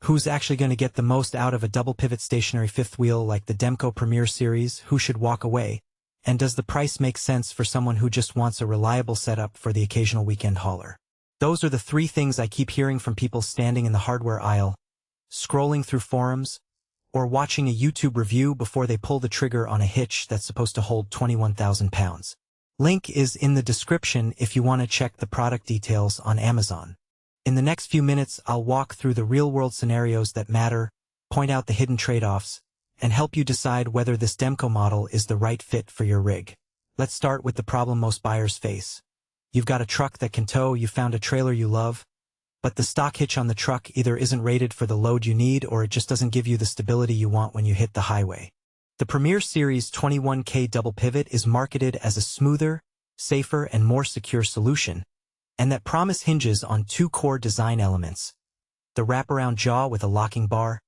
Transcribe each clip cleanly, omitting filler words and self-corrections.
Who's actually going to get the most out of a double pivot stationary fifth wheel like the Demco Premier Series? Who should walk away? And does the price make sense for someone who just wants a reliable setup for the occasional weekend hauler? Those are the three things I keep hearing from people standing in the hardware aisle, scrolling through forums, or watching a YouTube review before they pull the trigger on a hitch that's supposed to hold 21,000 pounds. Link is in the description if you want to check the product details on Amazon. In the next few minutes, I'll walk through the real-world scenarios that matter, point out the hidden trade-offs, and help you decide whether this Demco model is the right fit for your rig. Let's start with the problem most buyers face. You've got a truck that can tow, you found a trailer you love, but the stock hitch on the truck either isn't rated for the load you need or it just doesn't give you the stability you want when you hit the highway. The Premier Series 21K double pivot is marketed as a smoother, safer, and more secure solution, and that promise hinges on two core design elements: the wraparound jaw with a locking bar,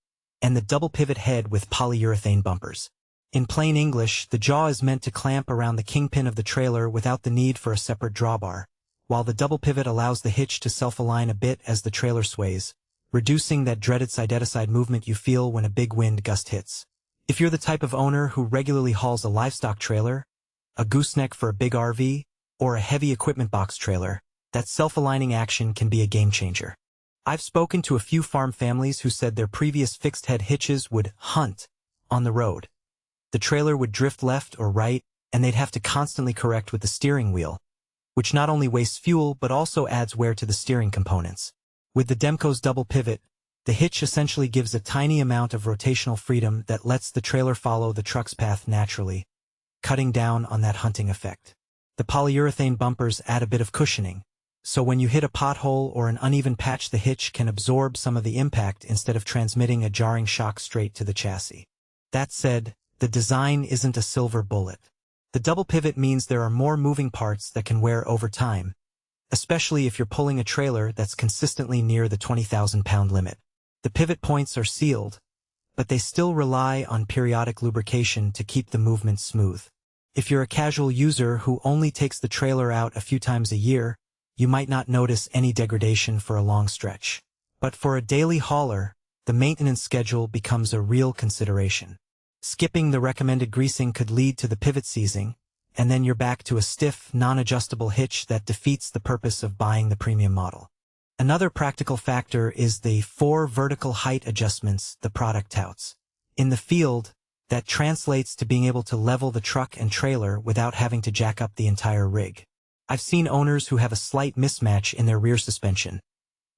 and the double pivot head with polyurethane bumpers. In plain English, the jaw is meant to clamp around the kingpin of the trailer without the need for a separate drawbar, while the double pivot allows the hitch to self-align a bit as the trailer sways, reducing that dreaded side-to-side movement you feel when a big wind gust hits. If you're the type of owner who regularly hauls a livestock trailer, a gooseneck for a big RV, or a heavy equipment box trailer, that self-aligning action can be a game-changer. I've spoken to a few farm families who said their previous fixed-head hitches would hunt on the road. The trailer would drift left or right, and they'd have to constantly correct with the steering wheel, which not only wastes fuel but also adds wear to the steering components. With the Demco's double pivot, the hitch essentially gives a tiny amount of rotational freedom that lets the trailer follow the truck's path naturally, cutting down on that hunting effect. The polyurethane bumpers add a bit of cushioning, so when you hit a pothole or an uneven patch, the hitch can absorb some of the impact instead of transmitting a jarring shock straight to the chassis. That said, the design isn't a silver bullet. The double pivot means there are more moving parts that can wear over time, especially if you're pulling a trailer that's consistently near the 20,000-pound limit. The pivot points are sealed, but they still rely on periodic lubrication to keep the movement smooth. If you're a casual user who only takes the trailer out a few times a year, you might not notice any degradation for a long stretch. But for a daily hauler, the maintenance schedule becomes a real consideration. Skipping the recommended greasing could lead to the pivot seizing, and then you're back to a stiff, non-adjustable hitch that defeats the purpose of buying the premium model. Another practical factor is the 4 vertical height adjustments the product touts. In the field, that translates to being able to level the truck and trailer without having to jack up the entire rig. I've seen owners who have a slight mismatch in their rear suspension,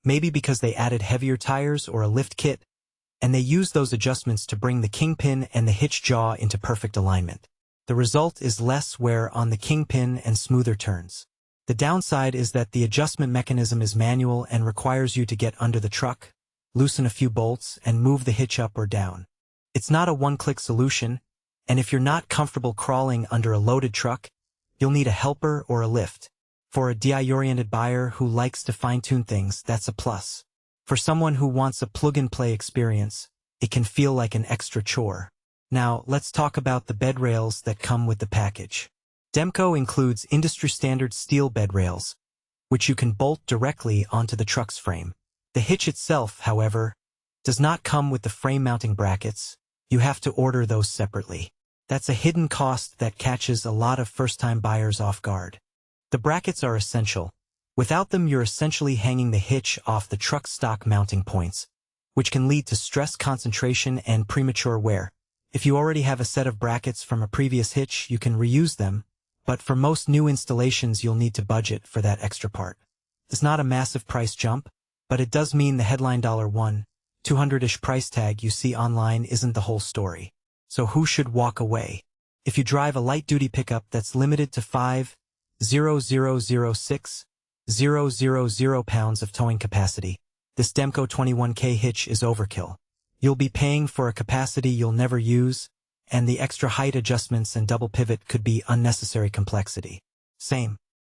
maybe because they added heavier tires or a lift kit, and they use those adjustments to bring the kingpin and the hitch jaw into perfect alignment. The result is less wear on the kingpin and smoother turns. The downside is that the adjustment mechanism is manual and requires you to get under the truck, loosen a few bolts, and move the hitch up or down. It's not a one-click solution, and if you're not comfortable crawling under a loaded truck, you'll need a helper or a lift. For a DI-oriented buyer who likes to fine-tune things, that's a plus. For someone who wants a plug-and-play experience, it can feel like an extra chore. Now, let's talk about the bed rails that come with the package. Demco includes industry-standard steel bed rails, which you can bolt directly onto the truck's frame. The hitch itself, however, does not come with the frame mounting brackets. You have to order those separately. That's a hidden cost that catches a lot of first-time buyers off guard. The brackets are essential. Without them, you're essentially hanging the hitch off the truck's stock mounting points, which can lead to stress concentration and premature wear. If you already have a set of brackets from a previous hitch, you can reuse them, but for most new installations you'll need to budget for that extra part. It's not a massive price jump, but it does mean the headline $200-ish price tag you see online isn't the whole story. So who should walk away? If you drive a light-duty pickup that's limited to 5,000 pounds of towing capacity, this Demco 21K hitch is overkill. You'll be paying for a capacity you'll never use, and the extra height adjustments and double pivot could be unnecessary complexity. Same.